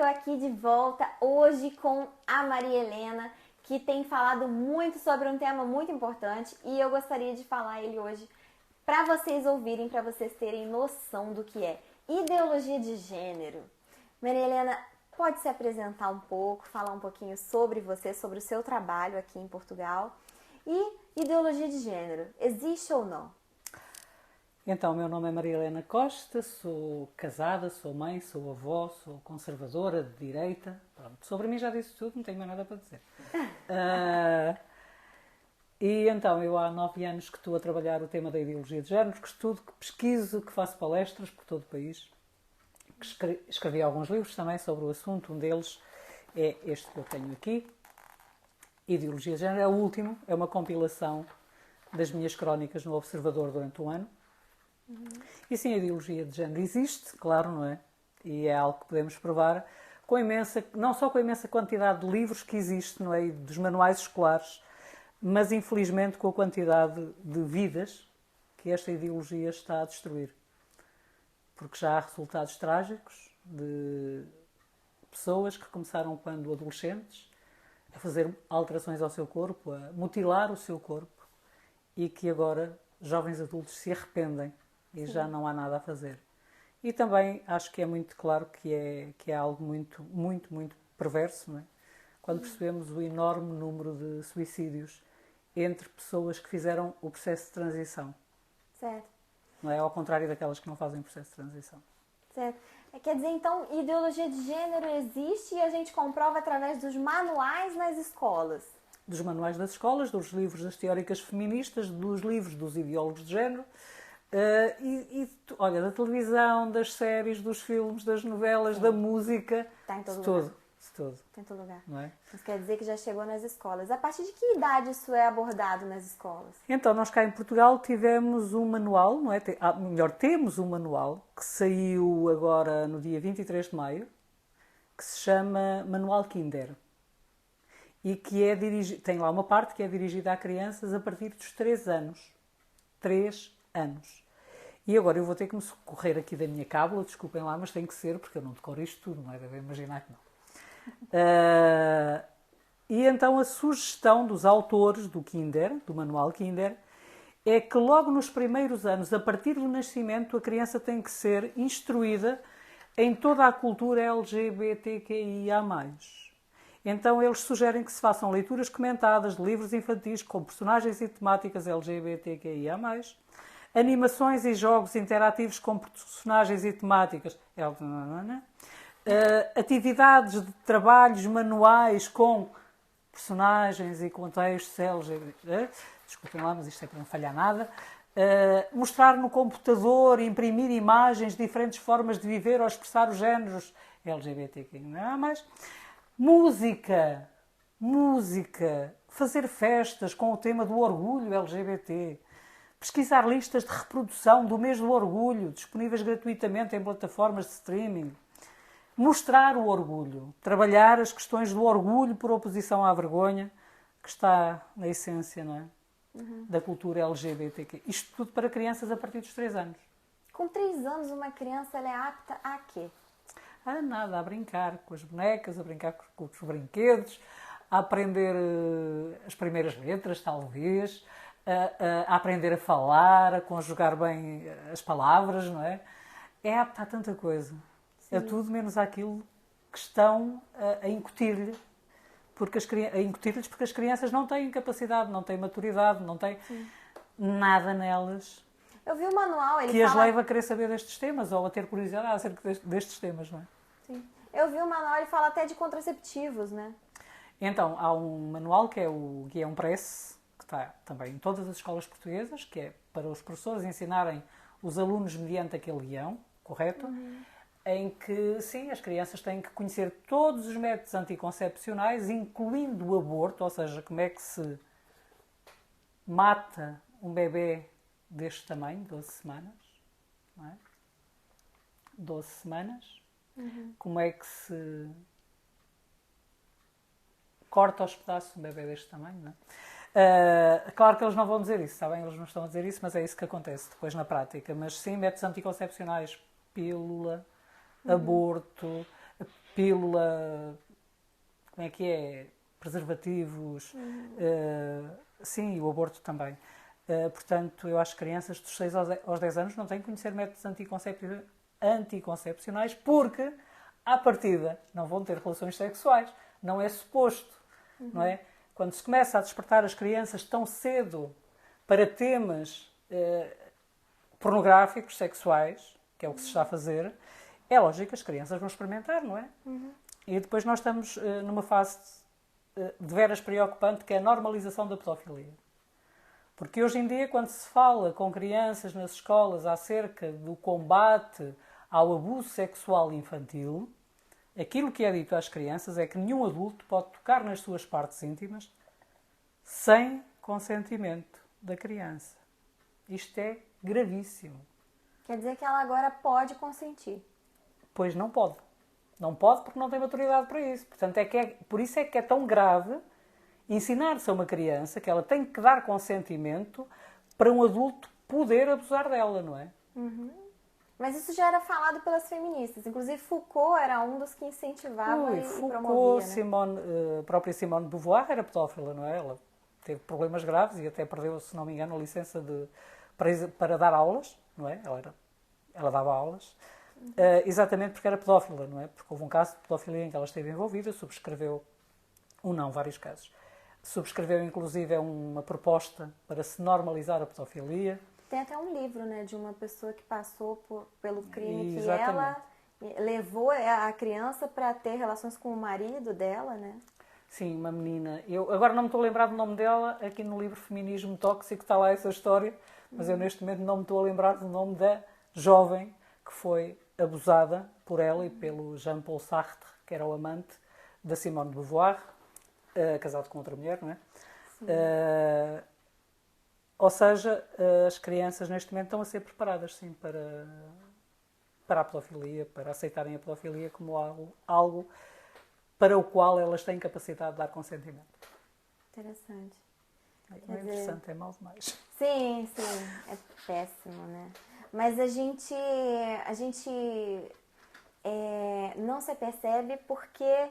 estou aqui de volta hoje com a Maria Helena, que tem falado muito sobre um tema muito importante e eu gostaria de falar ele hoje para vocês ouvirem, para vocês terem noção do que é ideologia de gênero. Maria Helena, pode se apresentar um pouco, falar um pouquinho sobre você, sobre o seu trabalho aqui em Portugal e ideologia de gênero, existe ou não? Então, meu nome é Maria Helena Costa, sou casada, sou mãe, sou avó, sou conservadora de direita. Pronto, sobre mim já disse tudo, não tenho mais nada para dizer. E então, eu há 9 anos que estou a trabalhar o tema da ideologia de género, que estudo, que pesquiso, que faço palestras por todo o país, que escrevi alguns livros também sobre o assunto. Um deles é este que eu tenho aqui, Ideologia de Género. É o último, é uma compilação das minhas crónicas no Observador durante um ano. E sim, a ideologia de género existe, claro, não é? E é algo que podemos provar com não só com a imensa quantidade de livros que existe, não é? E dos manuais escolares, mas infelizmente com a quantidade de vidas que esta ideologia está a destruir. Porque já há resultados trágicos de pessoas que começaram quando adolescentes a fazer alterações ao seu corpo, a mutilar o seu corpo e que agora jovens adultos se arrependem. E já não há nada a fazer. E também acho que é muito claro que é algo muito, muito, muito perverso, não é? Quando percebemos o enorme número de suicídios entre pessoas que fizeram o processo de transição. Certo. Não é? Ao contrário daquelas que não fazem o processo de transição. Certo. Quer dizer, então, ideologia de gênero existe e a gente comprova através dos manuais nas escolas. Dos manuais das escolas, dos livros das teóricas feministas, dos livros dos ideólogos de género. Olha, da televisão, das séries, dos filmes, das novelas, da música, está em todo de lugar. tudo. Está em todo lugar. Não é? Isso quer dizer que já chegou nas escolas. A partir de que idade isso é abordado nas escolas? Então, nós cá em Portugal tivemos um manual, não é? Temos um manual que saiu agora no dia 23 de maio, que se chama Manual Kinder. E que tem lá uma parte que é dirigida a crianças a partir dos 3 anos. 3 anos. E agora eu vou ter que me socorrer aqui da minha cábula, desculpem lá, mas tem que ser, porque eu não decoro isto tudo, não é? Devem imaginar que não. E então a sugestão dos autores do Kinder, do Manual Kinder, é que logo nos primeiros anos, a partir do nascimento, a criança tem que ser instruída em toda a cultura LGBTQIA+. Então eles sugerem que se façam leituras comentadas de livros infantis com personagens e temáticas LGBTQIA+, animações e jogos interativos com personagens e temáticas, atividades de trabalhos manuais com personagens e contextos LGBT, desculpem lá, mas isto é para não falhar nada, mostrar no computador, imprimir imagens de diferentes formas de viver ou expressar os géneros LGBTQIA+, música, fazer festas com o tema do orgulho LGBT, pesquisar listas de reprodução do mês do orgulho, disponíveis gratuitamente em plataformas de streaming. Mostrar o orgulho. Trabalhar as questões do orgulho por oposição à vergonha, que está na essência, não é? Da cultura LGBTQ. Isto tudo para crianças a partir dos 3 anos. Com 3 anos, uma criança ela é apta a quê? Nada, a brincar com as bonecas, a brincar com os brinquedos, a aprender as primeiras letras, talvez, a aprender a falar, a conjugar bem as palavras, não é? É apta a tanta coisa. Sim. É tudo menos aquilo que estão a incutir-lhe. Porque as crianças não têm capacidade, não têm maturidade, não têm nada nelas. Eu vi o manual, ele que as leva a querer saber destes temas ou a ter curiosidade acerca destes temas, não é? Sim. Eu vi o manual, ele fala até de contraceptivos, né? Então, há um manual que é o Guião Prece, que está também em todas as escolas portuguesas, que é para os professores ensinarem os alunos mediante aquele guião, correto? Em que, sim, as crianças têm que conhecer todos os métodos anticoncepcionais, incluindo o aborto, ou seja, como é que se mata um bebê deste tamanho, 12 semanas, não é? 12 semanas. Como é que se corta aos pedaços um bebê deste tamanho, não é? Claro que eles não vão dizer isso, está bem? Eles não estão a dizer isso, mas é isso que acontece depois na prática. Mas sim, métodos anticoncepcionais, pílula, aborto, pílula, como é que é? Preservativos, sim, e o aborto também. Portanto, eu acho que crianças dos 6 aos 10 anos não têm que conhecer métodos anticoncepcionais porque, à partida, não vão ter relações sexuais. Não é suposto, não é? Quando se começa a despertar as crianças tão cedo para temas pornográficos, sexuais, que é o que se está a fazer, é lógico que as crianças vão experimentar, não é? E depois nós estamos numa fase de veras preocupante, que é a normalização da pedofilia. Porque hoje em dia, quando se fala com crianças nas escolas acerca do combate ao abuso sexual infantil, aquilo que é dito às crianças é que nenhum adulto pode tocar nas suas partes íntimas sem consentimento da criança. Isto é gravíssimo. Quer dizer que ela agora pode consentir. Pois não pode. Não pode porque não tem maturidade para isso. Portanto, por isso é que é tão grave ensinar-se a uma criança que ela tem que dar consentimento para um adulto poder abusar dela, não é? Mas isso já era falado pelas feministas. Inclusive, Foucault era um dos que incentivava e promovia, né? A própria Simone de Beauvoir era pedófila, não é? Ela teve problemas graves e até perdeu, se não me engano, a licença para dar aulas, não é? Ela dava aulas, exatamente porque era pedófila, não é? Porque houve um caso de pedofilia em que ela esteve envolvida, vários casos. Subscreveu, inclusive, uma proposta para se normalizar a pedofilia. Tem até um livro, né, de uma pessoa que passou pelo crime, Exatamente. que ela levou a criança para ter relações com o marido dela, né? Sim, uma menina. Eu agora não me estou a lembrar do nome dela, aqui no livro Feminismo Tóxico está lá essa história, mas eu neste momento não me estou a lembrar do nome da jovem que foi abusada por ela e pelo Jean-Paul Sartre, que era o amante da Simone de Beauvoir, casado com outra mulher, não é? Ou seja, as crianças neste momento estão a ser preparadas, sim, para a pedofilia, para aceitarem a pedofilia como algo para o qual elas têm capacidade de dar consentimento. Interessante. Não é interessante, é mal demais. Sim, é péssimo, né? Mas a gente não se percebe porque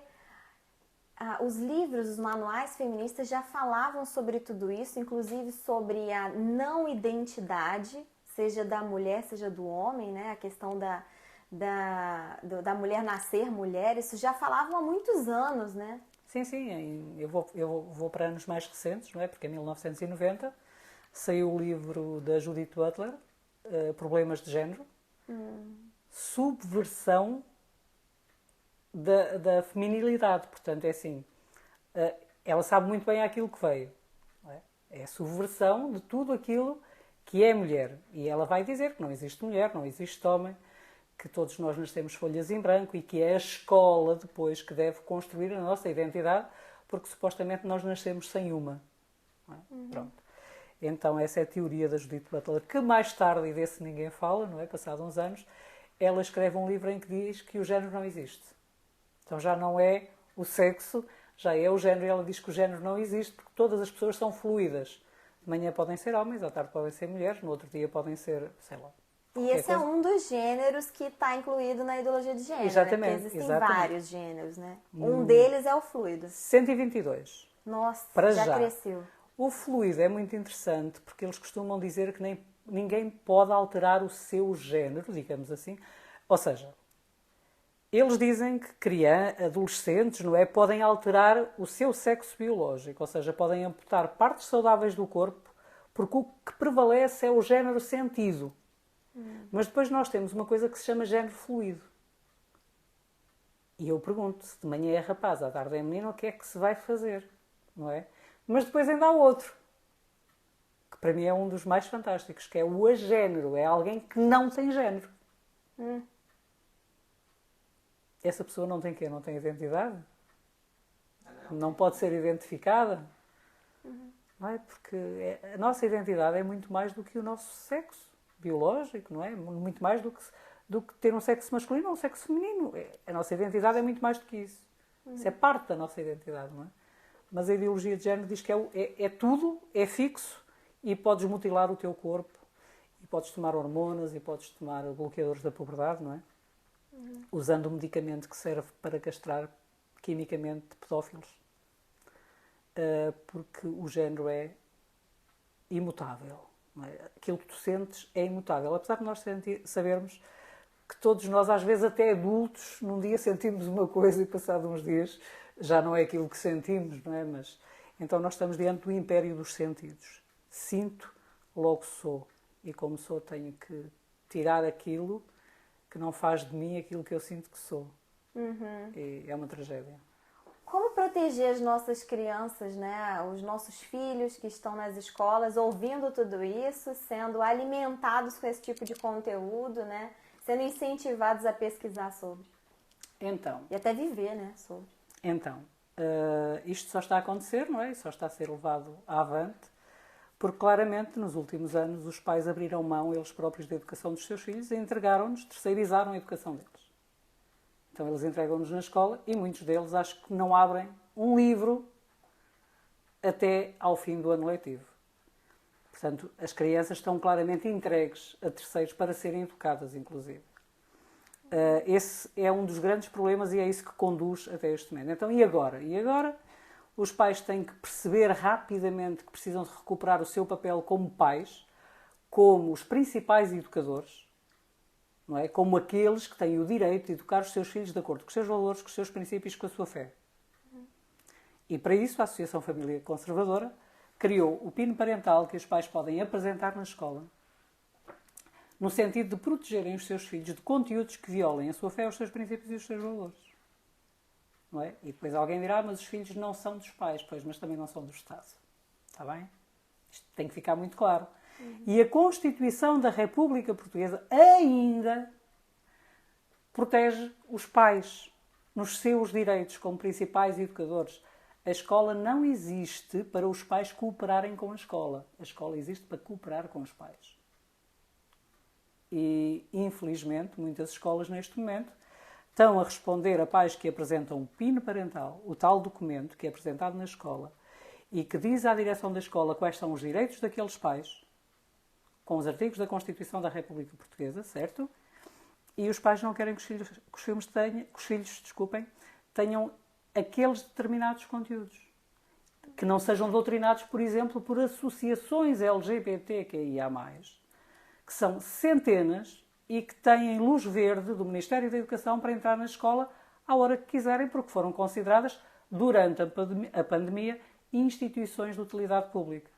os livros, os manuais feministas já falavam sobre tudo isso, inclusive sobre a não identidade, seja da mulher, seja do homem, né? A questão da mulher nascer mulher, isso já falavam há muitos anos, né? Sim, eu vou para anos mais recentes, não é? Porque em 1990 saiu o livro da Judith Butler, Problemas de Género, subversão da feminilidade. Portanto, é assim, ela sabe muito bem aquilo que veio. Não é? É a subversão de tudo aquilo que é mulher. E ela vai dizer que não existe mulher, não existe homem, que todos nós nascemos folhas em branco e que é a escola depois que deve construir a nossa identidade, porque supostamente nós nascemos sem uma. Não é? Pronto. Então essa é a teoria da Judith Butler, que mais tarde, e desse ninguém fala, não é? Passado uns anos, ela escreve um livro em que diz que o género não existe. Então já não é o sexo, já é o género, e ela diz que o género não existe porque todas as pessoas são fluídas. De manhã podem ser homens, à tarde podem ser mulheres, no outro dia podem ser, sei lá. E esse é um dos gêneros que está incluído na ideologia de gênero. Exatamente. Né? Porque existem vários gêneros, né? Um deles é o fluido. 122. Nossa, para já cresceu. O fluido é muito interessante porque eles costumam dizer que ninguém pode alterar o seu género, digamos assim. Ou seja, eles dizem que adolescentes, não é, podem alterar o seu sexo biológico, ou seja, podem amputar partes saudáveis do corpo, porque o que prevalece é o género sentido. Mas depois nós temos uma coisa que se chama género fluido. E eu pergunto, se de manhã é rapaz, à tarde é menino, o que é que se vai fazer? Não é? Mas depois ainda há outro, que para mim é um dos mais fantásticos, que é o agénero, é alguém que não tem género. Essa pessoa não tem quê? Não tem identidade? Não pode ser identificada? Não é? Porque a nossa identidade é muito mais do que o nosso sexo biológico, não é? Muito mais do que ter um sexo masculino ou um sexo feminino. A nossa identidade é muito mais do que isso. Isso é parte da nossa identidade, não é? Mas a ideologia de género diz que é tudo, é fixo e podes mutilar o teu corpo e podes tomar hormonas e podes tomar bloqueadores da puberdade, não é? usando um medicamento que serve para castrar quimicamente pedófilos. Porque o género é imutável. Não é? Aquilo que tu sentes é imutável. Apesar de nós sabermos que todos nós, às vezes até adultos, num dia sentimos uma coisa e passado uns dias já não é aquilo que sentimos, não é? Mas então nós estamos diante do império dos sentidos. Sinto, logo sou. E como sou, tenho que tirar aquilo que não faz de mim aquilo que eu sinto que sou. E é uma tragédia. Como proteger as nossas crianças, né? Os nossos filhos que estão nas escolas, ouvindo tudo isso, sendo alimentados com esse tipo de conteúdo, né? Sendo incentivados a pesquisar sobre. Então. E até viver, né? Sobre. Então, isto só está a acontecer, não é? Só está a ser levado avante, porque claramente nos últimos anos os pais abriram mão eles próprios da educação dos seus filhos e entregaram-nos, terceirizaram a educação deles. Então eles entregam-nos na escola e muitos deles acho que não abrem um livro até ao fim do ano letivo. Portanto, as crianças estão claramente entregues a terceiros para serem educadas, inclusive. Esse é um dos grandes problemas e é isso que conduz até este momento. Então, e agora? E agora os pais têm que perceber rapidamente que precisam de recuperar o seu papel como pais, como os principais educadores, não é? Como aqueles que têm o direito de educar os seus filhos de acordo com os seus valores, com os seus princípios, com a sua fé. E para isso a Associação Família Conservadora criou o PIN parental que os pais podem apresentar na escola, no sentido de protegerem os seus filhos de conteúdos que violem a sua fé, os seus princípios e os seus valores. Não é? E depois alguém dirá, mas os filhos não são dos pais, pois, mas também não são do Estado. Está bem? Isto tem que ficar muito claro. E a Constituição da República Portuguesa ainda protege os pais nos seus direitos como principais educadores. A escola não existe para os pais cooperarem com a escola. A escola existe para cooperar com os pais. E, infelizmente, muitas escolas neste momento estão a responder a pais que apresentam o PIN parental, o tal documento que é apresentado na escola e que diz à direção da escola quais são os direitos daqueles pais, com os artigos da Constituição da República Portuguesa, certo? E os pais não querem que os filhos tenham aqueles determinados conteúdos. Que não sejam doutrinados, por exemplo, por associações LGBTQIA+, que são centenas e que têm luz verde do Ministério da Educação para entrar na escola à hora que quiserem, porque foram consideradas, durante a pandemia, instituições de utilidade pública.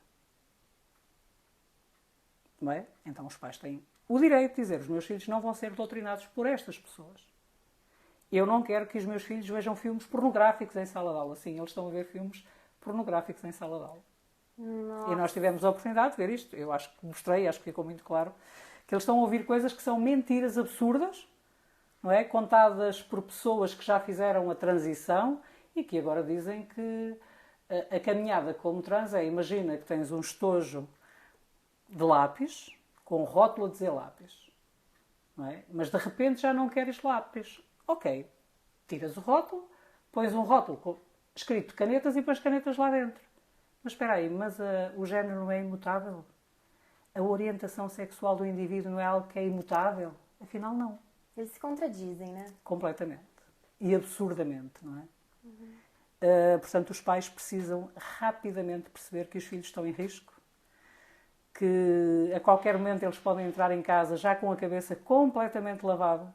Não é? Então os pais têm o direito de dizer os meus filhos não vão ser doutrinados por estas pessoas. Eu não quero que os meus filhos vejam filmes pornográficos em sala de aula. Sim, eles estão a ver filmes pornográficos em sala de aula. Nossa. E nós tivemos a oportunidade de ver isto. Eu acho que mostrei, acho que ficou muito claro, que eles estão a ouvir coisas que são mentiras absurdas, não é? Contadas por pessoas que já fizeram a transição e que agora dizem que a caminhada como trans é, imagina que tens um estojo de lápis, com rótulo a dizer lápis, não é? Mas de repente já não queres lápis. Ok, tiras o rótulo, pões um rótulo escrito canetas e pões canetas lá dentro. Mas espera aí, o género não é imutável? A orientação sexual do indivíduo não é algo que é imutável? Afinal, não. Eles se contradizem, né? Completamente. E absurdamente, não é? Portanto, os pais precisam rapidamente perceber que os filhos estão em risco, que a qualquer momento eles podem entrar em casa já com a cabeça completamente lavada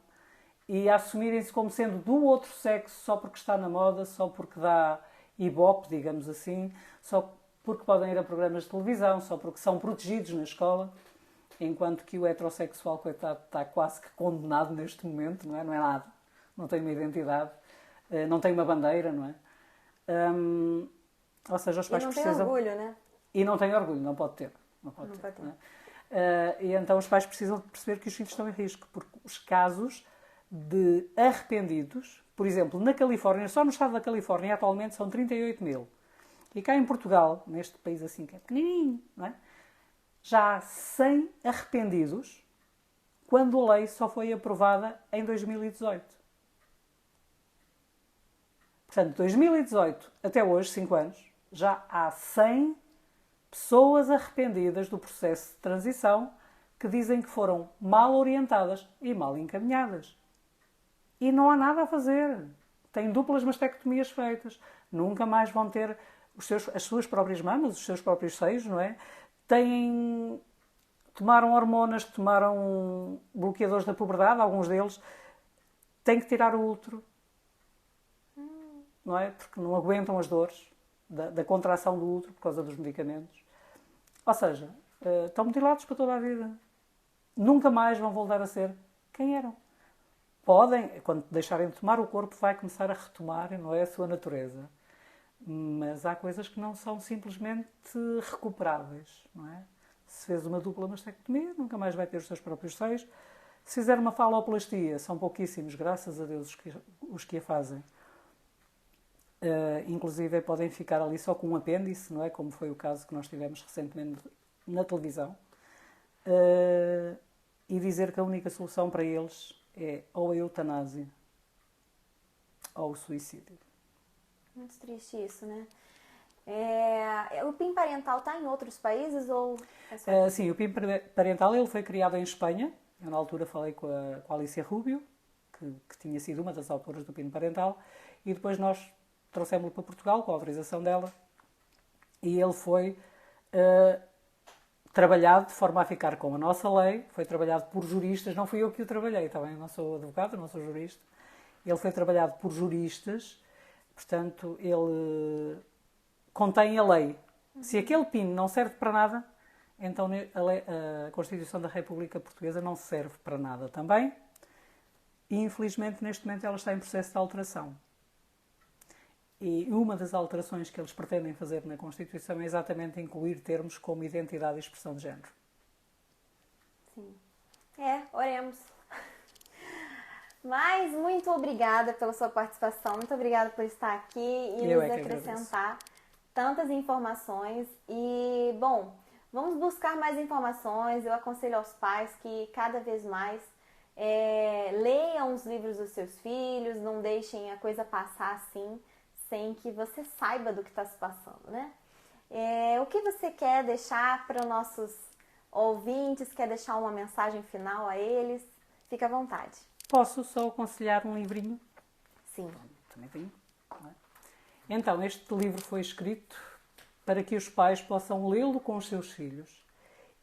e assumirem-se como sendo do outro sexo só porque está na moda, só porque dá ibope, digamos assim, só porque podem ir a programas de televisão, só porque são protegidos na escola, enquanto que o heterossexual, coitado, está quase que condenado neste momento, não é? Não é nada. Não tem uma identidade, não tem uma bandeira, não é? Ou seja, os pais precisam... E não tem orgulho, né? E não tem orgulho, não pode ter. Não pode ter. Não é? E então os pais precisam de perceber que os filhos estão em risco, porque os casos de arrependidos, por exemplo, na Califórnia, só no estado da Califórnia atualmente são 38 mil. E cá em Portugal, neste país assim que é pequenininho, não é? Já há 100 arrependidos quando a lei só foi aprovada em 2018. Portanto, 2018 até hoje, 5 anos, já há 100 pessoas arrependidas do processo de transição que dizem que foram mal orientadas e mal encaminhadas. e não há nada a fazer. Têm duplas mastectomias feitas. Nunca mais vão ter as suas próprias mamas, os seus próprios seios, não é? Tomaram hormonas, tomaram bloqueadores da puberdade, alguns deles. Têm que tirar o útero, não é? Porque não aguentam as dores da contração do útero por causa dos medicamentos. Ou seja, estão mutilados para toda a vida. Nunca mais vão voltar a ser quem eram. Podem, quando deixarem de tomar, o corpo vai começar a retomar, não é, a sua natureza. Mas há coisas que não são simplesmente recuperáveis, não é? Se fez uma dupla mastectomia, nunca mais vai ter os seus próprios seios. Se fizer uma faloplastia, são pouquíssimos, graças a Deus, os que a fazem. Inclusive podem ficar ali só com um apêndice, não é? Como foi o caso que nós tivemos recentemente na televisão. E dizer que a única solução para eles é ou a eutanásia ou o suicídio. Muito triste isso, né? O PIN parental está em outros países ou é só aqui? Sim, o PIN parental ele foi criado em Espanha. Eu na altura falei com a Alicia Rubio, que tinha sido uma das autoras do PIN parental, e depois nós trouxemos-lo para Portugal com a autorização dela, e ele foi trabalhado de forma a ficar com a nossa lei, foi trabalhado por juristas, não fui eu que o trabalhei, também não sou advogado, não sou jurista, ele foi trabalhado por juristas, portanto, ele contém a lei. Se aquele PIN não serve para nada, então a Constituição da República Portuguesa não serve para nada também, e infelizmente neste momento ela está em processo de alteração. E uma das alterações que eles pretendem fazer na Constituição é exatamente incluir termos como identidade e expressão de género. Sim. Oremos. Mas muito obrigada pela sua participação, muito obrigada por estar aqui e nos acrescentar tantas informações. E, bom, vamos buscar mais informações. Eu aconselho aos pais que cada vez mais leiam os livros dos seus filhos, não deixem a coisa passar assim, sem que você saiba do que está se passando, né? O que você quer deixar para os nossos ouvintes? Quer deixar uma mensagem final a eles? Fique à vontade. Posso só aconselhar um livrinho? Sim. Também tenho. Não é? Então, este livro foi escrito para que os pais possam lê-lo com os seus filhos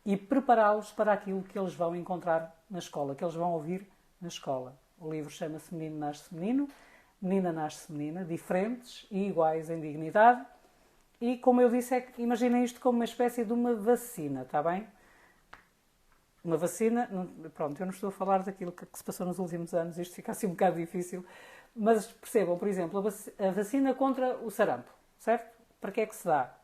e prepará-los para aquilo que eles vão encontrar na escola, que eles vão ouvir na escola. O livro chama-se Menino Nasce Menino, Menina Nasce Menina, diferentes e iguais em dignidade. E, como eu disse, imaginem isto como uma espécie de uma vacina, está bem? Uma vacina, pronto, eu não estou a falar daquilo que se passou nos últimos anos, isto fica assim um bocado difícil, mas percebam, por exemplo, a vacina contra o sarampo, certo? Para que é que se dá?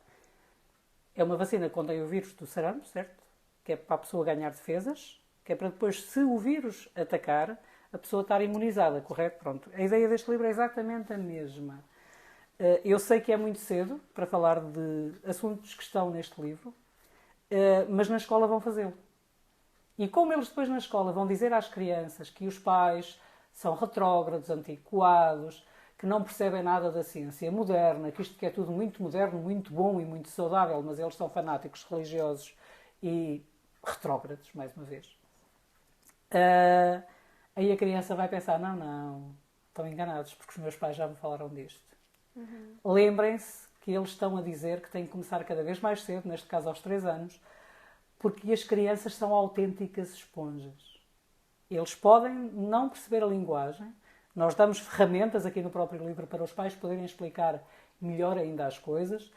É uma vacina que contém o vírus do sarampo, certo? Que é para a pessoa ganhar defesas, que é para depois, se o vírus atacar, a pessoa estar imunizada, correto? Pronto, a ideia deste livro é exatamente a mesma. Eu sei que é muito cedo para falar de assuntos que estão neste livro, mas na escola vão fazê-lo. E como eles depois na escola vão dizer às crianças que os pais são retrógrados, antiquados, que não percebem nada da ciência moderna, que isto que é tudo muito moderno, muito bom e muito saudável, mas eles são fanáticos religiosos e retrógrados, mais uma vez. Aí a criança vai pensar, não, estão enganados, porque os meus pais já me falaram disto. Lembrem-se que eles estão a dizer que têm que começar cada vez mais cedo, neste caso aos 3 anos, porque as crianças são autênticas esponjas. Eles podem não perceber a linguagem. Nós damos ferramentas aqui no próprio livro para os pais poderem explicar melhor ainda as coisas,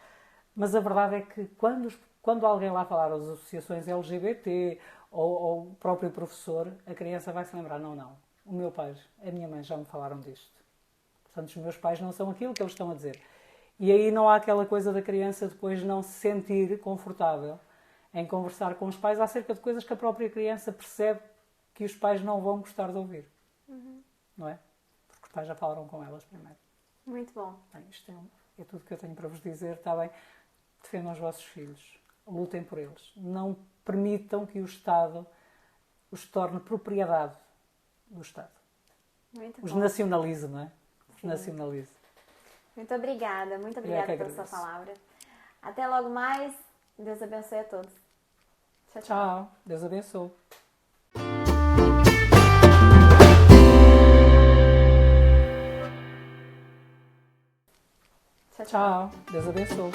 mas a verdade é que quando alguém lá falar das associações LGBT ou o próprio professor, a criança vai se lembrar, não, o meu pai, a minha mãe já me falaram disto. Portanto, os meus pais não são aquilo que eles estão a dizer. E aí não há aquela coisa da criança depois não se sentir confortável em conversar com os pais acerca de coisas que a própria criança percebe que os pais não vão gostar de ouvir. Não é? Porque os pais já falaram com elas primeiro. Muito bom. Bem, isto é tudo que eu tenho para vos dizer, está bem? Defendam os vossos filhos. Lutem por eles. Não permitam que o Estado os torne propriedade do Estado. Muito Os bom. nacionalize, não é? Os nacionalize. Muito obrigada pela sua palavra. Até logo mais. Deus abençoe a todos. Tchau, tchau. Tchau. Deus abençoe. Tchau, tchau. Tchau. Deus abençoe.